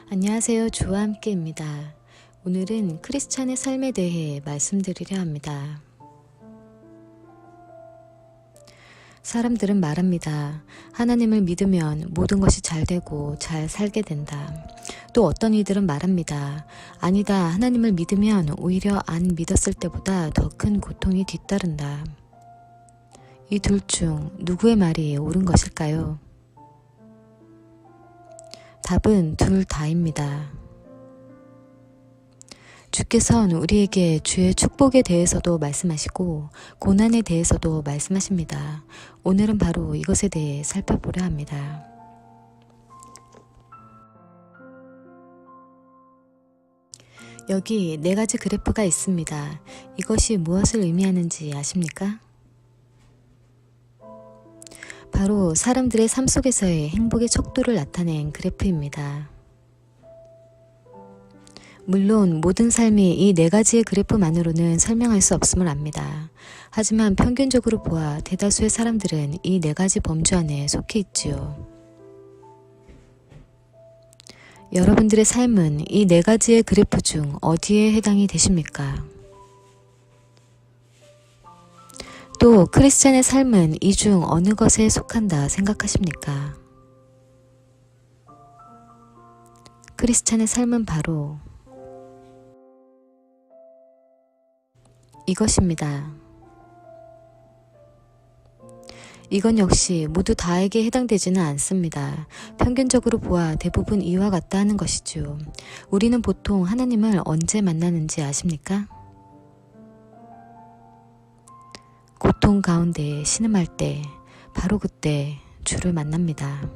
안녕하세요. 주와 함께입니다. 오늘은 크리스찬의 삶에 대해 말씀드리려 합니다. 사람들은 말합니다. 하나님을 믿으면 모든 것이 잘 되고 잘 살게 된다. 또 어떤 이들은 말합니다. 아니다. 하나님을 믿으면 오히려 안 믿었을 때보다 더 큰 고통이 뒤따른다. 이 둘 중 누구의 말이 옳은 것일까요? 답은 둘 다입니다. 주께서는 우리에게 주의 축복에 대해서도 말씀하시고 고난에 대해서도 말씀하십니다. 오늘은 바로 이것에 대해 살펴보려 합니다. 여기 4가지 그래프가 있습니다. 이것이 무엇을 의미하는지 아십니까? 바로 사람들의 삶 속에서의 행복의 척도를 나타낸 그래프입니다. 물론 모든 삶이 이 4가지의 그래프만으로는 설명할 수 없음을 압니다. 하지만 평균적으로 보아 대다수의 사람들은 이 4가지 범주 안에 속해 있지요. 여러분들의 삶은 이 4가지의 그래프 중 어디에 해당이 되십니까? 또 크리스찬의 삶은 이 중 어느 것에 속한다 생각하십니까? 크리스찬의 삶은 바로 이것입니다. 이건 역시 모두 다에게 해당되지는 않습니다. 평균적으로 보아 대부분 이와 같다 하는 것이죠. 우리는 보통 하나님을 언제 만나는지 아십니까? 고통 가운데 신음할 때, 바로 그때 주를 만납니다.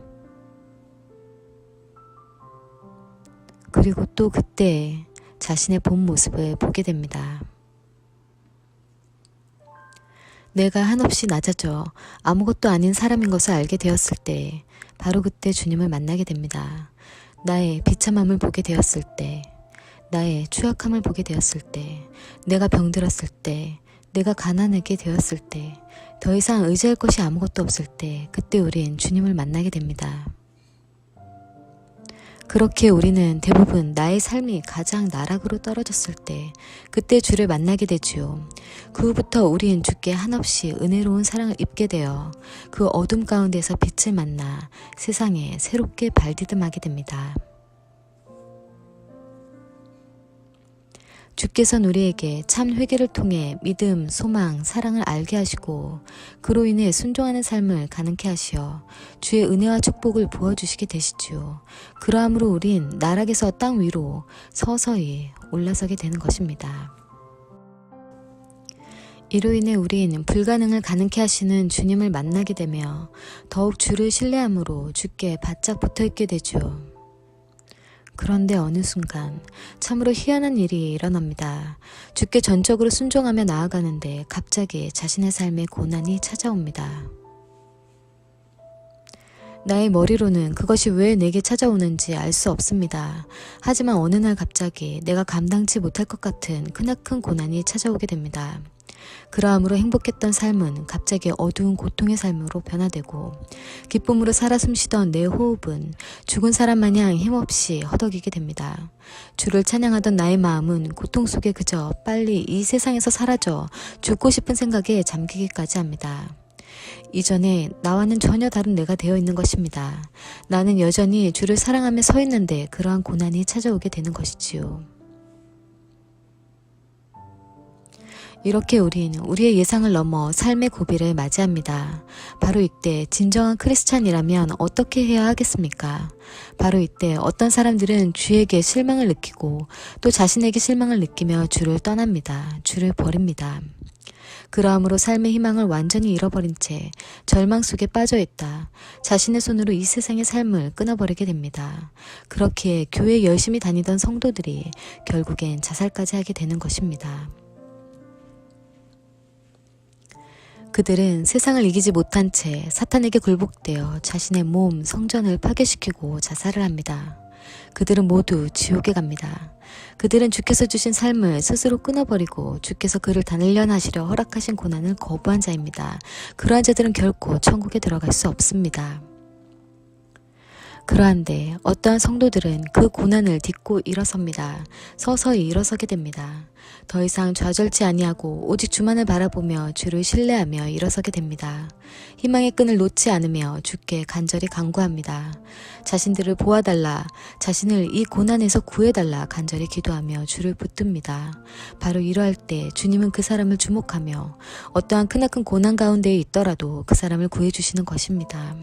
그리고 또 그때 자신의 본 모습을 보게 됩니다. 내가 한없이 낮아져 아무것도 아닌 사람인 것을 알게 되었을 때, 바로 그때 주님을 만나게 됩니다. 나의 비참함을 보게 되었을 때, 나의 추약함을 보게 되었을 때, 내가 병들었을 때, 내가 가난하게 되었을 때, 더 이상 의지할 것이 아무것도 없을 때, 그때 우린 주님을 만나게 됩니다. 그렇게 우리는 대부분 나의 삶이 가장 나락으로 떨어졌을 때, 그때 주를 만나게 되지요. 그 후부터 우린 주께 한없이 은혜로운 사랑을 입게 되어 그 어둠 가운데서 빛을 만나 세상에 새롭게 발디듬하게 됩니다. 주께서는 우리에게 참 회개를 통해 믿음, 소망, 사랑을 알게 하시고 그로 인해 순종하는 삶을 가능케 하시어 주의 은혜와 축복을 부어주시게 되시지요. 그러함으로 우린 나락에서 땅 위로 서서히 올라서게 되는 것입니다. 이로 인해 우린 불가능을 가능케 하시는 주님을 만나게 되며 더욱 주를 신뢰함으로 주께 바짝 붙어있게 되죠. 그런데 어느 순간 참으로 희한한 일이 일어납니다. 주께 전적으로 순종하며 나아가는데 갑자기 자신의 삶에 고난이 찾아옵니다. 나의 머리로는 그것이 왜 내게 찾아오는지 알 수 없습니다. 하지만 어느 날 갑자기 내가 감당치 못할 것 같은 크나큰 고난이 찾아오게 됩니다. 그러함으로 행복했던 삶은 갑자기 어두운 고통의 삶으로 변화되고 기쁨으로 살아 숨쉬던 내 호흡은 죽은 사람 마냥 힘없이 허덕이게 됩니다. 주를 찬양하던 나의 마음은 고통 속에 그저 빨리 이 세상에서 사라져 죽고 싶은 생각에 잠기기까지 합니다. 이전에 나와는 전혀 다른 내가 되어 있는 것입니다. 나는 여전히 주를 사랑하며 서 있는데 그러한 고난이 찾아오게 되는 것이지요. 이렇게 우린 우리의 예상을 넘어 삶의 고비를 맞이합니다. 바로 이때 진정한 크리스찬이라면 어떻게 해야 하겠습니까? 바로 이때 어떤 사람들은 주에게 실망을 느끼고 또 자신에게 실망을 느끼며 주를 떠납니다. 주를 버립니다. 그러함으로 삶의 희망을 완전히 잃어버린 채 절망 속에 빠져있다 자신의 손으로 이 세상의 삶을 끊어버리게 됩니다. 그렇기에 교회에 열심히 다니던 성도들이 결국엔 자살까지 하게 되는 것입니다. 그들은 세상을 이기지 못한 채 사탄에게 굴복되어 자신의 몸, 성전을 파괴시키고 자살을 합니다. 그들은 모두 지옥에 갑니다. 그들은 주께서 주신 삶을 스스로 끊어버리고 주께서 그를 단련하시려 허락하신 고난을 거부한 자입니다. 그러한 자들은 결코 천국에 들어갈 수 없습니다. 그러한데 어떠한 성도들은 그 고난을 딛고 일어섭니다. 서서히 일어서게 됩니다. 더 이상 좌절지 아니하고 오직 주만을 바라보며 주를 신뢰하며 일어서게 됩니다. 희망의 끈을 놓지 않으며 주께 간절히 간구합니다. 자신들을 보아달라, 자신을 이 고난에서 구해달라 간절히 기도하며 주를 붙듭니다. 바로 이러할 때 주님은 그 사람을 주목하며 어떠한 크나큰 고난 가운데에 있더라도 그 사람을 구해주시는 것입니다.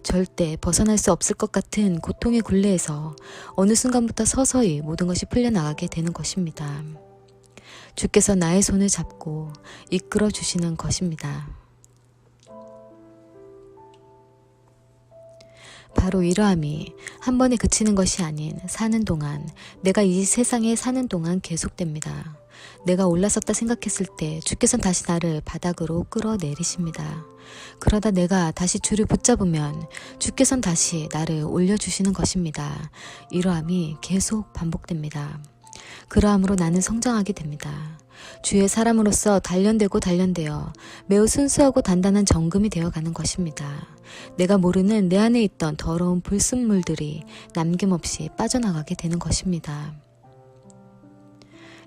절대 벗어날 수 없을 것 같은 고통의 굴레에서 어느 순간부터 서서히 모든 것이 풀려나가게 되는 것입니다. 주께서 나의 손을 잡고 이끌어 주시는 것입니다. 바로 이러함이 한 번에 그치는 것이 아닌 사는 동안, 내가 이 세상에 사는 동안 계속됩니다. 내가 올라섰다 생각했을 때 주께서는 다시 나를 바닥으로 끌어내리십니다. 그러다 내가 다시 주를 붙잡으면 주께서는 다시 나를 올려주시는 것입니다. 이러함이 계속 반복됩니다. 그러함으로 나는 성장하게 됩니다. 주의 사람으로서 단련되어 매우 순수하고 단단한 정금이 되어가는 것입니다. 내가 모르는 내 안에 있던 더러운 불순물들이 남김없이 빠져나가게 되는 것입니다.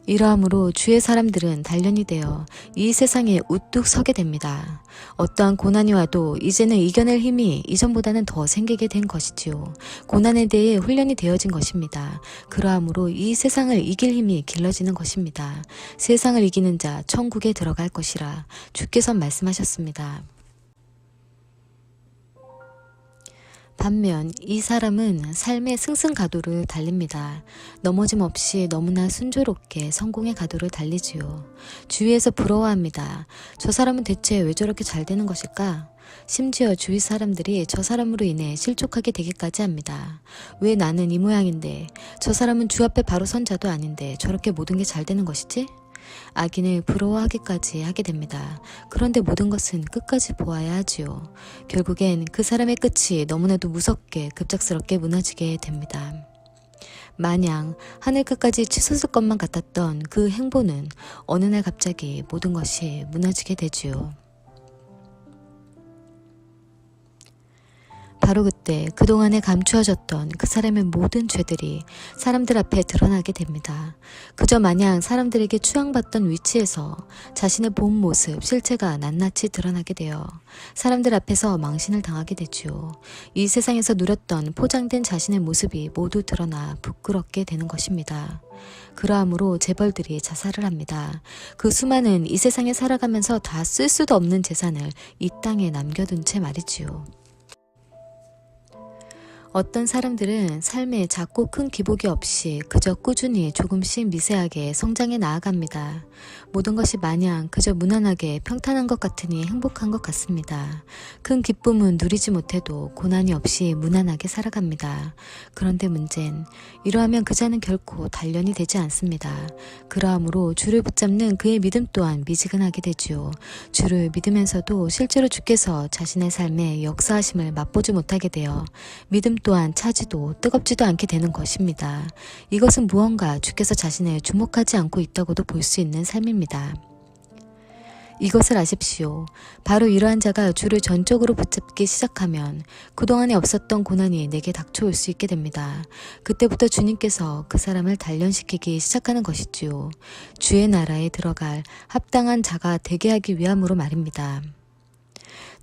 이러함으로 주의 사람들은 단련이 되어 이 세상에 우뚝 서게 됩니다. 어떠한 고난이 와도 이제는 이겨낼 힘이 이전보다는 더 생기게 된 것이지요. 고난에 대해 훈련이 되어진 것입니다. 그러함으로 이 세상을 이길 힘이 길러지는 것입니다. 세상을 이기는 자 천국에 들어갈 것이라 주께서 말씀하셨습니다. 반면 이 사람은 삶의 승승가도를 달립니다. 넘어짐 없이 너무나 순조롭게 성공의 가도를 달리지요. 주위에서 부러워합니다. 저 사람은 대체 왜 저렇게 잘 되는 것일까? 심지어 주위 사람들이 저 사람으로 인해 실족하게 되기까지 합니다. 왜 나는 이 모양인데, 저 사람은 주 앞에 바로 선 자도 아닌데 저렇게 모든 게 잘 되는 것이지? 악인을 부러워하기까지 하게 됩니다. 그런데 모든 것은 끝까지 보아야 하지요. 결국엔 그 사람의 끝이 너무나도 무섭게 급작스럽게 무너지게 됩니다. 마냥 하늘 끝까지 치솟을 것만 같았던 그 행보는 어느 날 갑자기 모든 것이 무너지게 되지요. 바로 그때 그동안에 감추어졌던 그 사람의 모든 죄들이 사람들 앞에 드러나게 됩니다. 그저 마냥 사람들에게 추앙받던 위치에서 자신의 본 모습, 실체가 낱낱이 드러나게 되어 사람들 앞에서 망신을 당하게 되지요. 이 세상에서 누렸던 포장된 자신의 모습이 모두 드러나 부끄럽게 되는 것입니다. 그러함으로 재벌들이 자살을 합니다. 그 수많은 이 세상에 살아가면서 다 쓸 수도 없는 재산을 이 땅에 남겨둔 채 말이지요. 어떤 사람들은 삶에 작고 큰 기복이 없이 그저 꾸준히 조금씩 미세하게 성장해 나아갑니다. 모든 것이 마냥 그저 무난하게 평탄한 것 같으니 행복한 것 같습니다. 큰 기쁨은 누리지 못해도 고난이 없이 무난하게 살아갑니다. 그런데 문제는 이러하면 그 자는 결코 단련이 되지 않습니다. 그러함으로 주를 붙잡는 그의 믿음 또한 미지근하게 되지요. 주를 믿으면서도 실제로 주께서 자신의 삶에 역사하심을 맛보지 못하게 되어 믿음 또한 차지도 뜨겁지도 않게 되는 것입니다. 이것은 무언가 주께서 자신을 주목하지 않고 있다고도 볼 수 있는 삶입니다. 이것을 아십시오. 바로 이러한 자가 주를 전적으로 붙잡기 시작하면 그동안에 없었던 고난이 내게 닥쳐올 수 있게 됩니다. 그때부터 주님께서 그 사람을 단련시키기 시작하는 것이지요. 주의 나라에 들어갈 합당한 자가 되게 하기 위함으로 말입니다.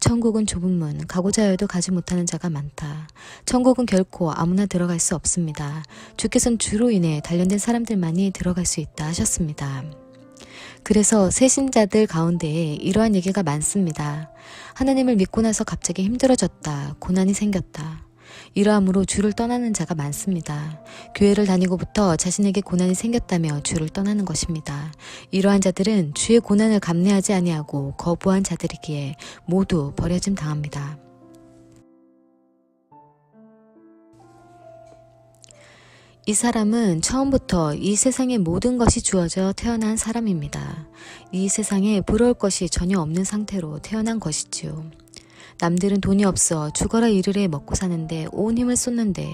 천국은 좁은 문, 가고자 하여도 가지 못하는 자가 많다. 천국은 결코 아무나 들어갈 수 없습니다. 주께서는 주로 인해 단련된 사람들만이 들어갈 수 있다 하셨습니다. 그래서 새신자들 가운데에 이러한 얘기가 많습니다. 하나님을 믿고 나서 갑자기 힘들어졌다. 고난이 생겼다. 이러함으로 주를 떠나는 자가 많습니다. 교회를 다니고부터 자신에게 고난이 생겼다며 주를 떠나는 것입니다. 이러한 자들은 주의 고난을 감내하지 아니하고 거부한 자들이기에 모두 버려짐 당합니다. 이 사람은 처음부터 이 세상의 모든 것이 주어져 태어난 사람입니다. 이 세상에 부러울 것이 전혀 없는 상태로 태어난 것이지요. 남들은 돈이 없어 죽어라 이르래 먹고 사는데 온 힘을 쏟는데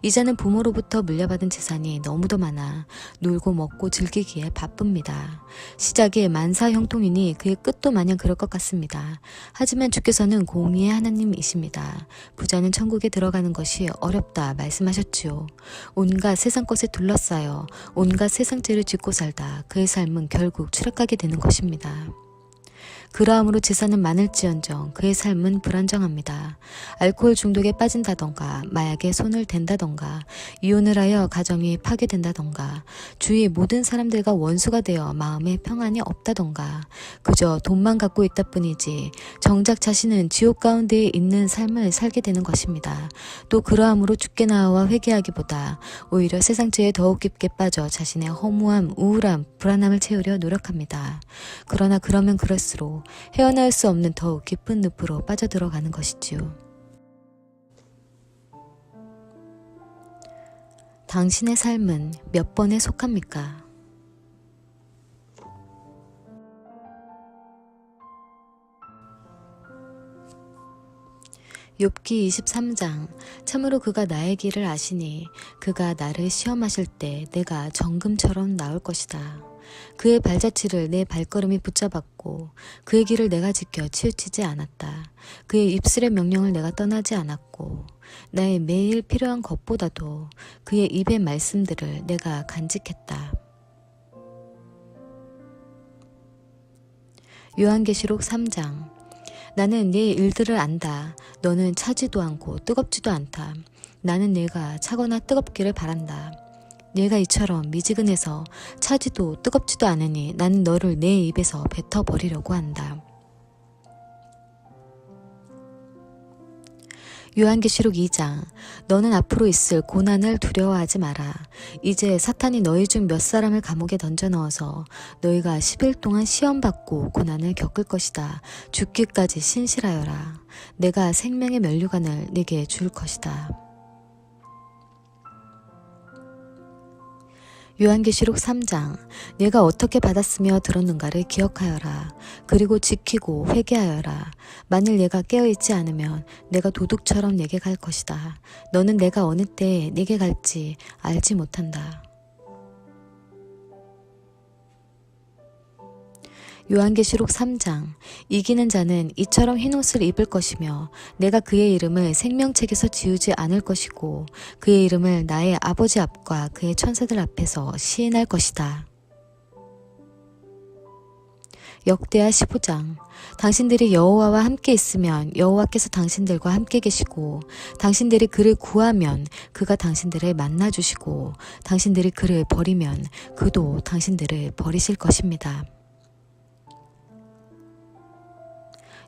이자는 부모로부터 물려받은 재산이 너무도 많아 놀고 먹고 즐기기에 바쁩니다. 시작이 만사형통이니 그의 끝도 마냥 그럴 것 같습니다. 하지만 주께서는 공의의 하나님이십니다. 부자는 천국에 들어가는 것이 어렵다 말씀하셨지요. 온갖 세상 것에 둘러싸여 온갖 세상죄를 짓고 살다 그의 삶은 결국 추락하게 되는 것입니다. 그러함으로 재산은 많을지언정 그의 삶은 불안정합니다. 알코올 중독에 빠진다던가 마약에 손을 댄다던가 이혼을 하여 가정이 파괴된다던가 주위 모든 사람들과 원수가 되어 마음에 평안이 없다던가 그저 돈만 갖고 있다 뿐이지 정작 자신은 지옥 가운데 있는 삶을 살게 되는 것입니다. 또 그러함으로 주께 나와 회개하기보다 오히려 세상죄에 더욱 깊게 빠져 자신의 허무함, 우울함, 불안함을 채우려 노력합니다. 그러나 그러면 그럴수록 헤어나올 수 없는 더욱 깊은 늪으로 빠져들어가는 것이지요. 당신의 삶은 몇 번에 속합니까? 욥기 23장 참으로 그가 나의 길을 아시니 그가 나를 시험하실 때 내가 정금처럼 나올 것이다. 그의 발자취를 내 발걸음이 붙잡았고 그의 길을 내가 지켜 치우치지 않았다. 그의 입술의 명령을 내가 떠나지 않았고 나의 매일 필요한 것보다도 그의 입의 말씀들을 내가 간직했다. 요한계시록 3장 나는 네 일들을 안다. 너는 차지도 않고 뜨겁지도 않다. 나는 네가 차거나 뜨겁기를 바란다. 네가 이처럼 미지근해서 차지도 뜨겁지도 않으니 나는 너를 내 입에서 뱉어버리려고 한다. 요한계시록 2장 너는 앞으로 있을 고난을 두려워하지 마라. 이제 사탄이 너희 중 몇 사람을 감옥에 던져넣어서 너희가 10일 동안 시험받고 고난을 겪을 것이다. 죽기까지 신실하여라. 내가 생명의 면류관을 네게 줄 것이다. 요한계시록 3장 내가 어떻게 받았으며 들었는가를 기억하여라. 그리고 지키고 회개하여라. 만일 내가 깨어있지 않으면 내가 도둑처럼 내게 갈 것이다. 너는 내가 어느 때에 내게 갈지 알지 못한다. 요한계시록 3장 이기는 자는 이처럼 흰옷을 입을 것이며 내가 그의 이름을 생명책에서 지우지 않을 것이고 그의 이름을 나의 아버지 앞과 그의 천사들 앞에서 시인할 것이다. 역대하 15장 당신들이 여호와와 함께 있으면 여호와께서 당신들과 함께 계시고 당신들이 그를 구하면 그가 당신들을 만나주시고 당신들이 그를 버리면 그도 당신들을 버리실 것입니다.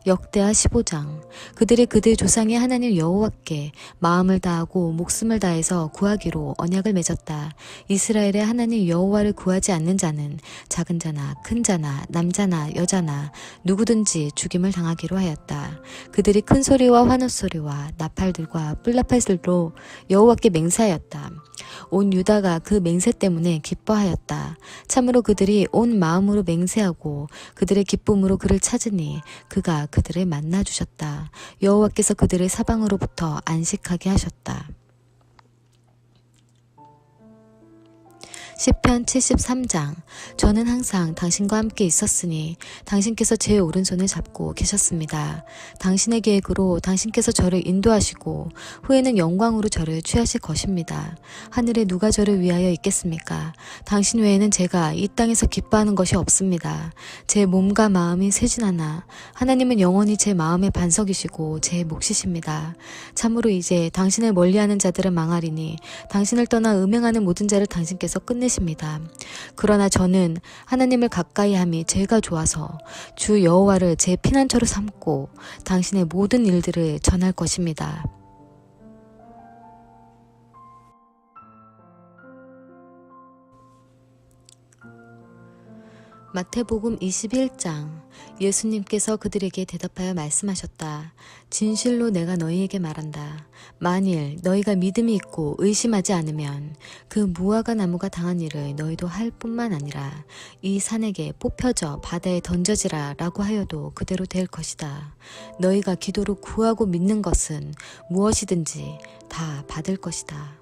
역대하 15장 그들이 그들 조상의 하나님 여호와께 마음을 다하고 목숨을 다해서 구하기로 언약을 맺었다. 이스라엘의 하나님 여호와를 구하지 않는 자는 작은 자나 큰 자나 남자나 여자나 누구든지 죽임을 당하기로 하였다. 그들이 큰 소리와 환호소리와 나팔들과 뿔나팔들로 여호와께 맹세하였다. 온 유다가 그 맹세 때문에 기뻐하였다. 참으로 그들이 온 마음으로 맹세하고 그들의 기쁨으로 그를 찾으니 그가 그들을 만나주셨다. 여호와께서 그들을 사방으로부터 안식하게 하셨다. 시편 73장 저는 항상 당신과 함께 있었으니 당신께서 제 오른손을 잡고 계셨습니다. 당신의 계획으로 당신께서 저를 인도하시고 후에는 영광으로 저를 취하실 것입니다. 하늘에 누가 저를 위하여 있겠습니까? 당신 외에는 제가 이 땅에서 기뻐하는 것이 없습니다. 제 몸과 마음이 쇠진하나 하나님은 영원히 제 마음의 반석이시고 제 몫이십니다. 참으로 이제 당신을 멀리하는 자들은 망하리니 당신을 떠나 음행하는 모든 자를 당신께서 끝내십니다. 그러나 저는 하나님을 가까이 함이 제가 좋아서 주 여호와를 제 피난처로 삼고 당신의 모든 일들을 전할 것입니다. 마태복음 21장. 예수님께서 그들에게 대답하여 말씀하셨다. 진실로 내가 너희에게 말한다. 만일 너희가 믿음이 있고 의심하지 않으면 그 무화과 나무가 당한 일을 너희도 할 뿐만 아니라 이 산에게 뽑혀져 바다에 던져지라 라고 하여도 그대로 될 것이다. 너희가 기도로 구하고 믿는 것은 무엇이든지 다 받을 것이다.